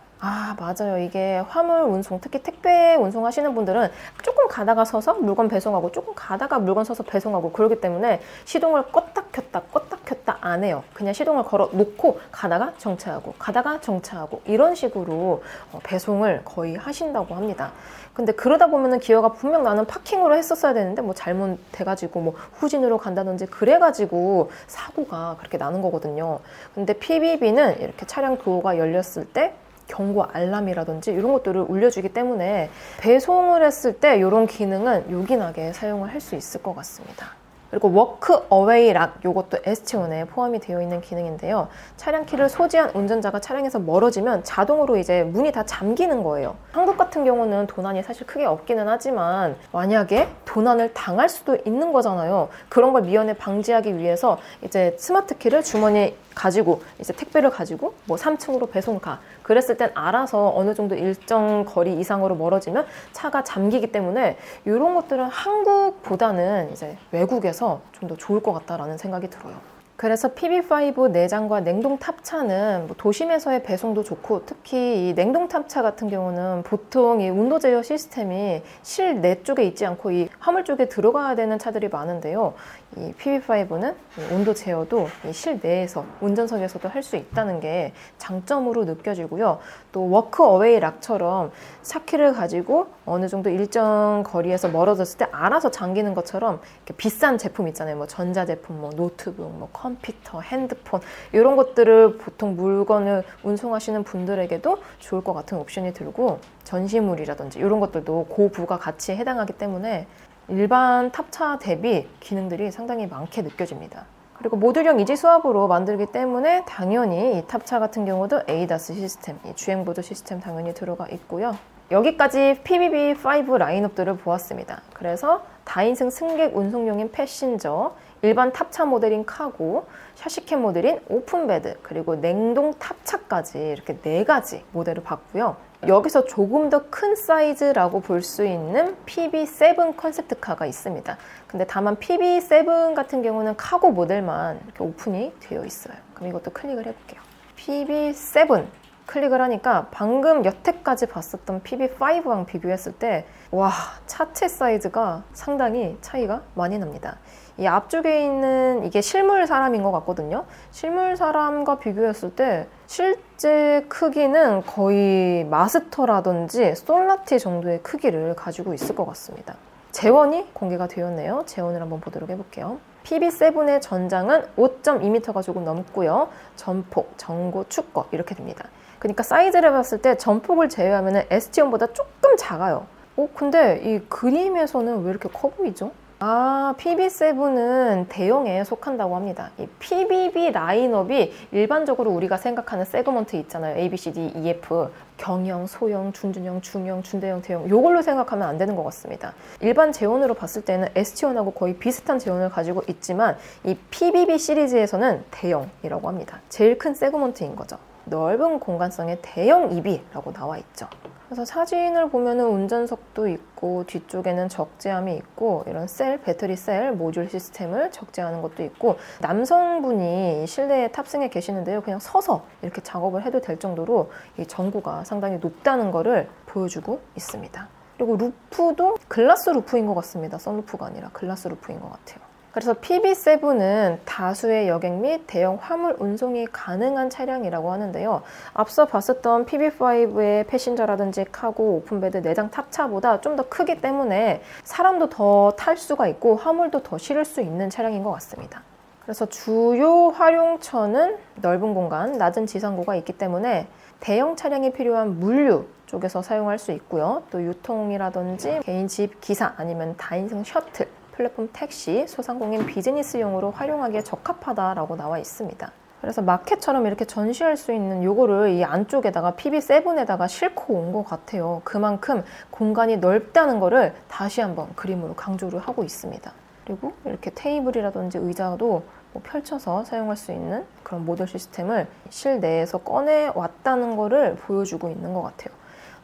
맞아요. 이게 화물 운송, 특히 택배 운송하시는 분들은 조금 가다가 서서 물건 배송하고 조금 가다가 물건 서서 배송하고 그러기 때문에 시동을 껐다 켰다 안 해요. 그냥 시동을 걸어 놓고 가다가 정차하고 이런 식으로 배송을 거의 하신다고 합니다. 근데 그러다 보면은 기어가 분명 나는 파킹으로 했었어야 되는데 잘못돼가지고 후진으로 간다든지 그래가지고 사고가 그렇게 나는 거거든요. 근데 PBB는 이렇게 차량 도어가 열렸을 때 경고 알람이라든지 이런 것들을 울려주기 때문에 배송을 했을 때 이런 기능은 요긴하게 사용을 할 수 있을 것 같습니다. 그리고 워크 어웨이 락, 요것도 ST1에 포함이 되어 있는 기능인데요. 차량 키를 소지한 운전자가 차량에서 멀어지면 자동으로 이제 문이 다 잠기는 거예요. 한국 같은 경우는 도난이 사실 크게 없기는 하지만 만약에 도난을 당할 수도 있는 거잖아요. 그런 걸 미연에 방지하기 위해서 이제 스마트 키를 주머니에 가지고 이제 택배를 가지고 뭐 3층으로 배송 가. 그랬을 땐 알아서 어느 정도 일정 거리 이상으로 멀어지면 차가 잠기기 때문에 이런 것들은 한국보다는 이제 외국에서 좀 더 좋을 것 같다라는 생각이 들어요. 그래서 PB5 내장과 냉동 탑차는 뭐 도심에서의 배송도 좋고, 특히 이 냉동 탑차 같은 경우는 보통 이 온도 제어 시스템이 실내 쪽에 있지 않고 이 화물 쪽에 들어가야 되는 차들이 많은데요. 이 PB5는 온도 제어도 이 실내에서 운전석에서도 할 수 있다는 게 장점으로 느껴지고요. 또 워크 어웨이 락처럼 차키를 가지고 어느 정도 일정 거리에서 멀어졌을 때 알아서 잠기는 것처럼 이렇게 비싼 제품 있잖아요. 뭐 전자제품, 뭐 노트북, 뭐 컴퓨터, 핸드폰 이런 것들을 보통 물건을 운송하시는 분들에게도 좋을 것 같은 옵션이 들고, 전시물이라든지 이런 것들도 고부가 가치에 해당하기 때문에 일반 탑차 대비 기능들이 상당히 많게 느껴집니다. 그리고 모듈형 이지 수압으로 만들기 때문에 당연히 이 탑차 같은 경우도 ADAS 시스템, 이 주행보드 시스템 당연히 들어가 있고요. 여기까지 PBB5 라인업들을 보았습니다. 그래서 다인승 승객 운송용인 패신저, 일반 탑차 모델인 카고, 샤시캡 모델인 오픈베드, 그리고 냉동 탑차까지 이렇게 4가지 모델을 봤고요. 여기서 조금 더 큰 사이즈라고 볼 수 있는 PB7 컨셉트카가 있습니다. 근데 다만 PB7 같은 경우는 카고 모델만 이렇게 오픈이 되어 있어요. 그럼 이것도 클릭을 해볼게요. PB7 클릭을 하니까 방금 여태까지 봤었던 PB5랑 비교했을 때 와, 차체 사이즈가 상당히 차이가 많이 납니다. 이 앞쪽에 있는 이게 실물 사람인 것 같거든요. 실물 사람과 비교했을 때 실제 크기는 거의 마스터라든지 솔라티 정도의 크기를 가지고 있을 것 같습니다. 제원이 공개가 되었네요. 제원을 한번 보도록 해볼게요. PB7의 전장은 5.2m가 조금 넘고요. 전폭, 전고, 축거 이렇게 됩니다. 그러니까 사이즈를 봤을 때 전폭을 제외하면 ST1보다 조금 작아요. 근데 이 그림에서는 왜 이렇게 커 보이죠? PB7은 대형에 속한다고 합니다. 이 PBB 라인업이 일반적으로 우리가 생각하는 세그먼트 있잖아요. A, B, C, D, E, F. 경형, 소형, 준준형, 중형, 준대형, 대형. 이걸로 생각하면 안 되는 것 같습니다. 일반 제온으로 봤을 때는 ST1하고 거의 비슷한 제온을 가지고 있지만 이 PBB 시리즈에서는 대형이라고 합니다. 제일 큰 세그먼트인 거죠. 넓은 공간성의 대형 EB라고 나와 있죠. 그래서 사진을 보면은 운전석도 있고 뒤쪽에는 적재함이 있고 이런 배터리 셀 모듈 시스템을 적재하는 것도 있고, 남성분이 실내에 탑승해 계시는데요. 그냥 서서 이렇게 작업을 해도 될 정도로 이 전구가 상당히 높다는 거를 보여주고 있습니다. 그리고 루프도 글라스 루프인 것 같습니다. 선루프가 아니라 글라스 루프인 것 같아요. 그래서 PB7은 다수의 여객 및 대형 화물 운송이 가능한 차량이라고 하는데요. 앞서 봤었던 PB5의 패신저라든지 카고, 오픈베드, 내장 탑차보다 좀 더 크기 때문에 사람도 더 탈 수가 있고 화물도 더 실을 수 있는 차량인 것 같습니다. 그래서 주요 활용처는 넓은 공간, 낮은 지상고가 있기 때문에 대형 차량이 필요한 물류 쪽에서 사용할 수 있고요. 또 유통이라든지 개인 집 기사 아니면 다인승 셔틀, 플랫폼 택시, 소상공인 비즈니스용으로 활용하기에 적합하다라고 나와 있습니다. 그래서 마켓처럼 이렇게 전시할 수 있는 요거를 이 안쪽에다가 PB7에다가 싣고 온 것 같아요. 그만큼 공간이 넓다는 거를 다시 한번 그림으로 강조를 하고 있습니다. 그리고 이렇게 테이블이라든지 의자도 뭐 펼쳐서 사용할 수 있는 그런 모듈 시스템을 실내에서 꺼내왔다는 거를 보여주고 있는 것 같아요.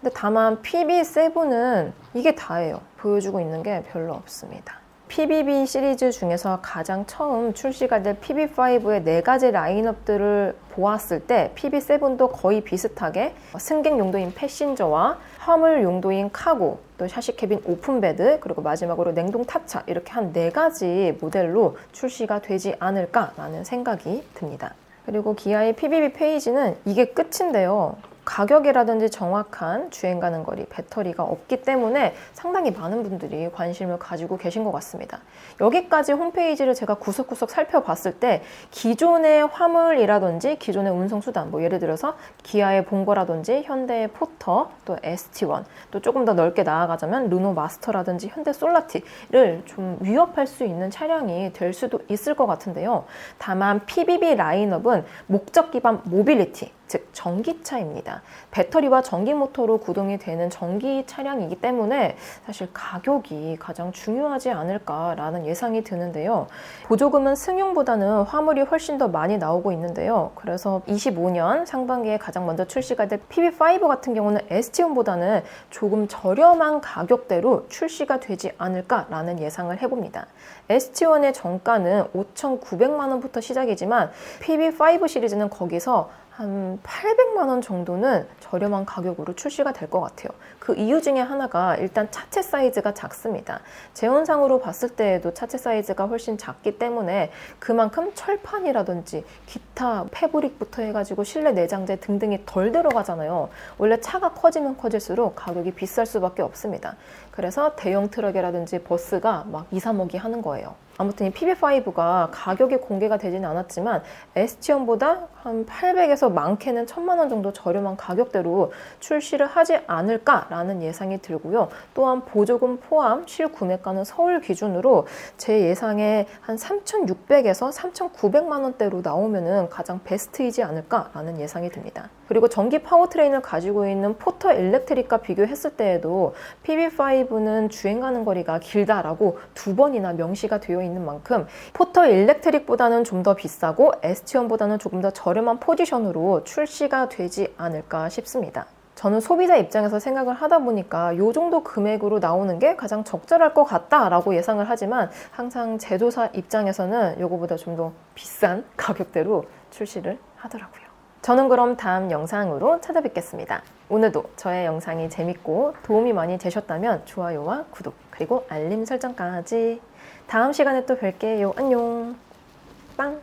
근데 다만 PB7은 이게 다예요. 보여주고 있는 게 별로 없습니다. PBB 시리즈 중에서 가장 처음 출시가 될 PB5의 4가지 라인업들을 보았을 때 PB7도 거의 비슷하게 승객 용도인 패신저와 화물 용도인 카고, 또 샤시캐빈 오픈베드, 그리고 마지막으로 냉동 탑차 이렇게 한 4가지 모델로 출시가 되지 않을까라는 생각이 듭니다. 그리고 기아의 PBB 페이지는 이게 끝인데요. 가격이라든지 정확한 주행 가는 거리, 배터리가 없기 때문에 상당히 많은 분들이 관심을 가지고 계신 것 같습니다. 여기까지 홈페이지를 제가 구석구석 살펴봤을 때 기존의 화물이라든지 기존의 운송수단, 뭐 예를 들어서 기아의 봉고라든지 현대의 포터, 또 ST1, 또 조금 더 넓게 나아가자면 르노 마스터라든지 현대 솔라티를 좀 위협할 수 있는 차량이 될 수도 있을 것 같은데요. 다만 PBB 라인업은 목적 기반 모빌리티, 즉 전기차입니다. 배터리와 전기 모터로 구동이 되는 전기 차량이기 때문에 사실 가격이 가장 중요하지 않을까라는 예상이 드는데요. 보조금은 승용보다는 화물이 훨씬 더 많이 나오고 있는데요. 그래서 25년 상반기에 가장 먼저 출시가 될 PB5 같은 경우는 ST1보다는 조금 저렴한 가격대로 출시가 되지 않을까라는 예상을 해봅니다. ST1의 정가는 5,900만 원부터 시작이지만 PB5 시리즈는 거기서 한 800만 원 정도는 저렴한 가격으로 출시가 될 것 같아요. 그 이유 중에 하나가 일단 차체 사이즈가 작습니다. 재원상으로 봤을 때에도 차체 사이즈가 훨씬 작기 때문에 그만큼 철판이라든지 기타 패브릭부터 해가지고 실내 내장재 등등이 덜 들어가잖아요. 원래 차가 커지면 커질수록 가격이 비쌀 수밖에 없습니다. 그래서 대형 트럭이라든지 버스가 막 2, 3억이 하는 거예요. 아무튼 이 PB5가 가격이 공개가 되지는 않았지만 ST1보다 한 800에서 많게는 1000만 원 정도 저렴한 가격대로 출시를 하지 않을까라는 예상이 들고요. 또한 보조금 포함 실구매가는 서울 기준으로 제 예상에 한 3,600에서 3,900만 원대로 나오면은 가장 베스트이지 않을까라는 예상이 듭니다. 그리고 전기 파워트레인을 가지고 있는 포터 일렉트릭과 비교했을 때에도 PB5는 주행 가는 거리가 길다라고 2번이나 명시가 되어 있는 만큼 포터 일렉트릭보다는 좀 더 비싸고 ST1보다는 조금 더 저렴한 포지션으로 출시가 되지 않을까 싶습니다. 저는 소비자 입장에서 생각을 하다 보니까 이 정도 금액으로 나오는 게 가장 적절할 것 같다라고 예상을 하지만 항상 제조사 입장에서는 이거보다 좀 더 비싼 가격대로 출시를 하더라고요. 저는 그럼 다음 영상으로 찾아뵙겠습니다. 오늘도 저의 영상이 재밌고 도움이 많이 되셨다면 좋아요와 구독 그리고 알림 설정까지. 다음 시간에 또 뵐게요. 안녕. 빵.